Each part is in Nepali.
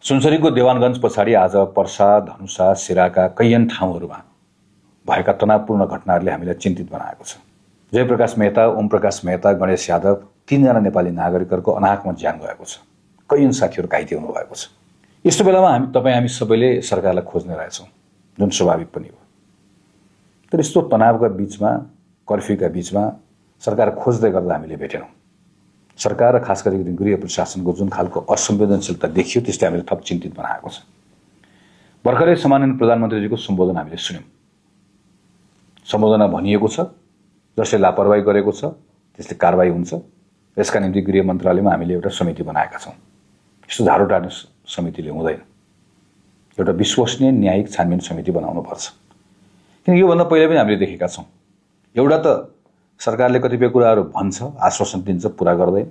सुनसरीको देवानगञ्ज पछाडि आज पर्सा, धनुषा, सिराका कैयन ठाउँहरूमा भएका तनावपूर्ण घटनाहरूले हामीलाई चिन्तित बनाएको छ। जयप्रकाश मेहता, ओमप्रकाश मेहता, गणेश यादव, 3 जना नेपाली नागरिकहरूको अनाहकमा ज्यान गएको छ। कैयन साथीहरू घाइते हुनुभएको छ। यस्तो बेलामा हामी सबैले सरकारलाई खोज्ने रहेछौँ, जुन स्वाभाविक पनि हो। तर यस्तो तनावका बीचमा, कर्फ्यूका बीचमा सरकार खोज्दै गर्दा हामीले भेटेनौँ। सरकार र खास गरी गृह प्रशासनको जुन खालको असंवेदनशीलता देखियो त्यसले हामीले थप चिन्तित बनाएको छ। भर्खरै सम्माननीय प्रधानमन्त्रीजीको सम्बोधन हामीले सुन्यौँ। सम्बोधनमा भनिएको छ जसले लापरवाही गरेको छ त्यसले कारबाही हुन्छ। यसका निम्ति गृह मन्त्रालयमा हामीले एउटा समिति बनाएका छौँ। यस्तो झाडो टार्ने समितिले हुँदैन। एउटा विश्वसनीय न्यायिक छानबिन समिति बनाउनुपर्छ। किन योभन्दा पहिले पनि हामीले देखेका छौँ। एउटा त सरकारले कतिपय कुराहरू भन्छ, आश्वासन दिन्छ, पुरा गर्दैन।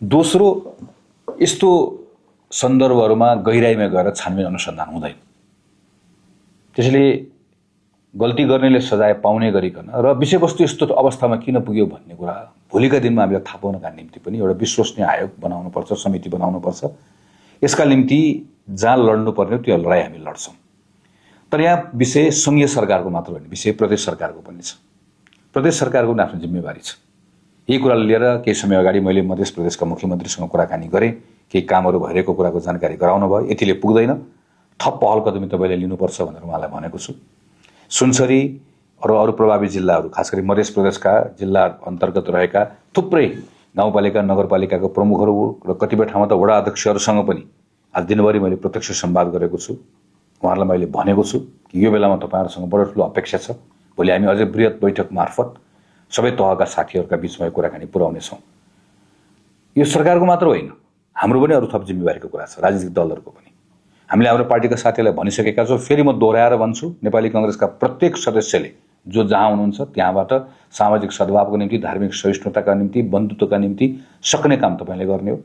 दोस्रो, यस्तो सन्दर्भहरूमा गहिराइमा गएर छानबिन अनुसन्धान हुँदैन। त्यसैले गल्ती गर्नेले सजाय पाउने गरिकन र विषयवस्तु यस्तो अवस्थामा किन पुग्यो भन्ने कुरा भोलिका दिनमा हामीले थाहा पाउनका निम्ति पनि एउटा विश्वसनीय आयोग बनाउनुपर्छ, समिति बनाउनुपर्छ। यसका निम्ति जहाँ लड्नुपर्ने त्यो लडाइँ हामी लड्छौँ। तर यहाँ विषय सङ्घीय सरकारको मात्र होइन, विषय प्रदेश सरकारको पनि छ। प्रदेश सरकारको पनि आफ्नो जिम्मेवारी छ। यही कुरालाई लिएर केही समय अगाडि मैले मध्य प्रदेशका मुख्यमन्त्रीसँग कुराकानी गरेँ। केही कामहरू भइरहेको कुराको जानकारी गराउनु भयो। यतिले पुग्दैन, थप पहल कदमी तपाईँले लिनुपर्छ भनेर उहाँलाई भनेको छु। सुनसरी र अरू प्रभावित जिल्लाहरू, खास गरी मध्य प्रदेशका जिल्ला अन्तर्गत रहेका थुप्रै गाउँपालिका, नगरपालिकाको प्रमुखहरू र कतिपय ठाउँमा त वडा अध्यक्षहरूसँग पनि आज दिनभरि मैले प्रत्यक्ष संवाद गरेको छु। उहाँहरूलाई मैले भनेको छु कि यो बेलामा तपाईँहरूसँग बडो ठुलो अपेक्षा छ। भोलि हामी अझै बृहत बैठक मार्फत सबै तहका साथीहरूका बिचमा कुराकानी पुर्याउनेछौँ। यो सरकारको मात्र होइन, हाम्रो पनि अरू थप जिम्मेवारीको कुरा छ, राजनीतिक दलहरूको पनि। हामीले हाम्रो पार्टीका साथीहरूलाई भनिसकेका छौँ। फेरि म दोहोऱ्याएर भन्छु, नेपाली काङ्ग्रेसका प्रत्येक सदस्यले जो जहाँ हुनुहुन्छ त्यहाँबाट सामाजिक सद्भावको निम्ति, धार्मिक सहिष्णुताका निम्ति, बन्धुत्वका निम्ति सक्ने काम तपाईँले गर्ने हो।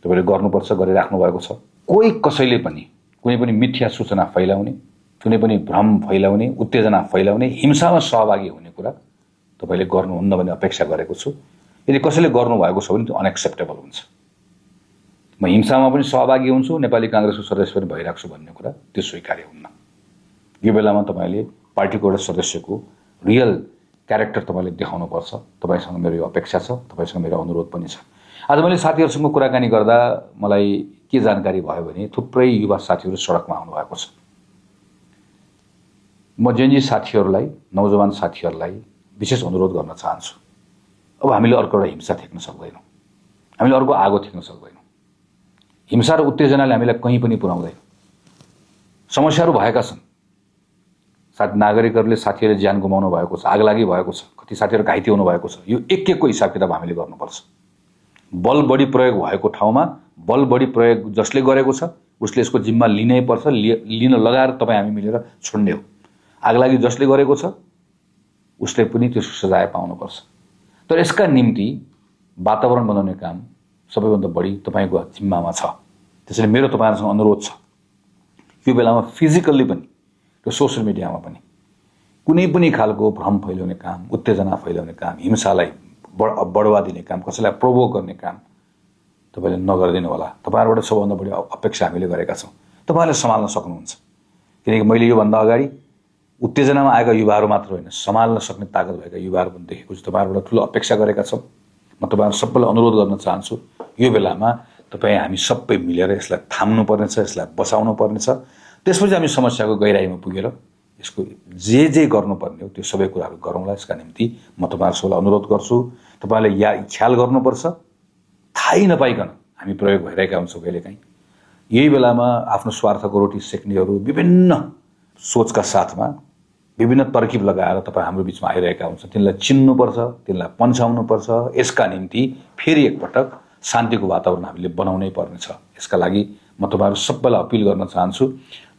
तपाईँले गर्नुपर्छ, गरिराख्नु भएको छ। कोही कसैले पनि कुनै पनि मिथ्या सूचना फैलाउने, कुनै पनि भ्रम फैलाउने, उत्तेजना फैलाउने, हिंसामा सहभागी हुने कुरा तपाईँले गर्नुहुन्न भन्ने अपेक्षा गरेको छु। यदि कसैले गर्नुभएको छ भने त्यो अनएक्सेप्टेबल हुन्छ। म हिंसामा पनि सहभागी हुन्छु, नेपाली काङ्ग्रेसको सदस्य पनि भइरहेको छु भन्ने कुरा त्यो स्वीकार्य हुन्न। यो बेलामा तपाईँले पार्टीको एउटा सदस्यको रियल क्यारेक्टर तपाईँले देखाउनुपर्छ। तपाईँसँग मेरो यो अपेक्षा छ, तपाईँसँग मेरो अनुरोध पनि छ। आज मैले साथीहरूसँग कुराकानी गर्दा मलाई के जानकारी भयो भने थुप्रै युवा साथीहरू सडकमा आउनुभएको छ। म जेनजी साथीहरूलाई, नौजवान साथीहरूलाई विशेष अनुरोध गर्न चाहन्छु। अब हामीले अर्को एउटा हिंसा थेक्न सक्दैनौँ, हामीले अर्को आगो थेक्न सक्दैनौँ। हिंसा र उत्तेजनाले हामीलाई कहीँ पनि पुर्याउँदैन। समस्याहरू भएका छन्। नागरिकहरूले, साथीहरूले ज्यान गुमाउनु भएको छ, आगलागी भएको छ, कति साथीहरू घाइते हुनुभएको छ। यो एक एकको हिसाब किताब हामीले गर्नुपर्छ। बल बढी प्रयोग भएको ठाउँमा बल बढी प्रयोग जसले गरेको छ उसले यसको जिम्मा लिनै पर्छ। लिन लगाएर तपाईँ हामी मिलेर छोड्ने हो। आगलागी जसले गरेको छ उसले पनि त्यसको सजाय पाउनुपर्छ। तर यसका निम्ति वातावरण बनाउने काम सबैभन्दा बढी तपाईँको जिम्मामा छ। त्यसैले मेरो तपाईँहरूसँग अनुरोध छ, यो बेलामा फिजिकल्ली पनि र सोसियल मिडियामा पनि कुनै पनि खालको भ्रम फैलाउने काम, उत्तेजना फैलाउने काम, हिंसालाई बढावा दिने काम, कसैलाई प्रोभोक गर्ने काम तपाईँले नगरिदिनु होला। तपाईँहरूबाट सबभन्दा बढी अपेक्षा हामीले गरेका छौँ। तपाईँहरूले सम्हाल्न सक्नुहुन्छ। किनकि मैले योभन्दा अगाडि उत्तेजनामा आएका युवाहरू मात्र होइन, सम्हाल्न सक्ने ताकत भएका युवाहरू पनि देखेको छु। तपाईँहरूबाट ठुलो अपेक्षा गरेका छौँ। म तपाईँहरू सबैलाई अनुरोध गर्न चाहन्छु, यो बेलामा तपाईँ हामी सबै मिलेर यसलाई थाम्नु पर्नेछ, यसलाई बचाउनु पर्नेछ। त्यसपछि हामी समस्याको गहिराइमा पुगेर यसको जे गर्नुपर्ने हो त्यो सबै कुराहरू गरौँला। यसका निम्ति म तपाईँहरू सबैलाई अनुरोध गर्छु। तपाईँले ख्याल गर्नुपर्छ। थाहै नपाइकन हामी प्रयोग भइरहेका हुन्छौँ कहिलेकाहीँ। यही बेलामा आफ्नो स्वार्थको रोटी सेक्नेहरू विभिन्न सोचका साथमा विभिन्न तरकिब लगाएर तपाईँ हाम्रो बिचमा आइरहेका हुन्छ। तिनलाई चिन्नुपर्छ, तिनलाई पन्छाउनुपर्छ। यसका निम्ति फेरि एकपटक शान्तिको वातावरण हामीले बनाउनै पर्नेछ। यसका लागि म तपाईँहरू सबैलाई अपिल गर्न चाहन्छु,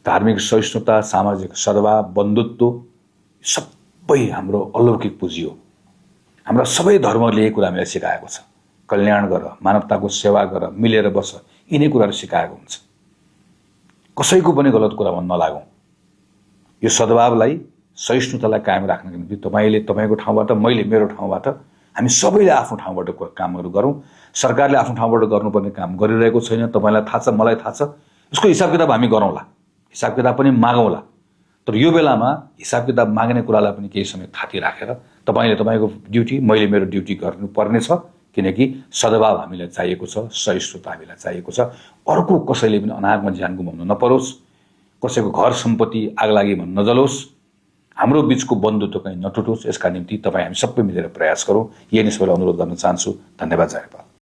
धार्मिक सहिष्णुता, सामाजिक सद्भाव, बन्धुत्व सबै हाम्रो अलौकिक पुँजी हो। हाम्रा सबै धर्मले यही कुरा हामीलाई सिकाएको छ। कल्याण गर, मानवताको सेवा गर, मिलेर बस, यिनै कुराहरू सिकाएको हुन्छ। कसैको पनि गलत कुरामा नलागौँ। यो सद्भावलाई, सहिष्णुतालाई कायम राख्नको निम्ति तपाईँले तपाईँको ठाउँबाट, मैले मेरो ठाउँबाट हामी सबैले आफ्नो ठाउँबाट कामहरू गरौँ। सरकारले आफ्नो ठाउँबाट गर्नुपर्ने काम गरिरहेको छैन, तपाईँलाई थाहा छ, मलाई थाहा छ। यसको हिसाब किताब हामी गरौँला, हिसाब किताब पनि मागौँला। तर यो बेलामा हिसाब किताब माग्ने कुरालाई पनि केही समय थाती राखेर तपाईँले तपाईँको ड्युटी, मैले मेरो ड्युटी गर्नुपर्ने छ। किनकि सद्भाव हामीलाई चाहिएको छ, सहिष्णुता हामीलाई चाहिएको छ। अर्को कसैले पनि अनागमा ज्यान गुमाउन नपरोस्, कसैको घर सम्पत्ति आगलागी भन्न नजलोस्, हाम्रो बीचको बन्धुत्व कहीँ नटुटोस्। यसका निम्ति तपाईँ हामी सबै मिलेर प्रयास गरौँ। यही नै सबैलाई अनुरोध गर्न चाहन्छु। धन्यवाद। जय नेपाल।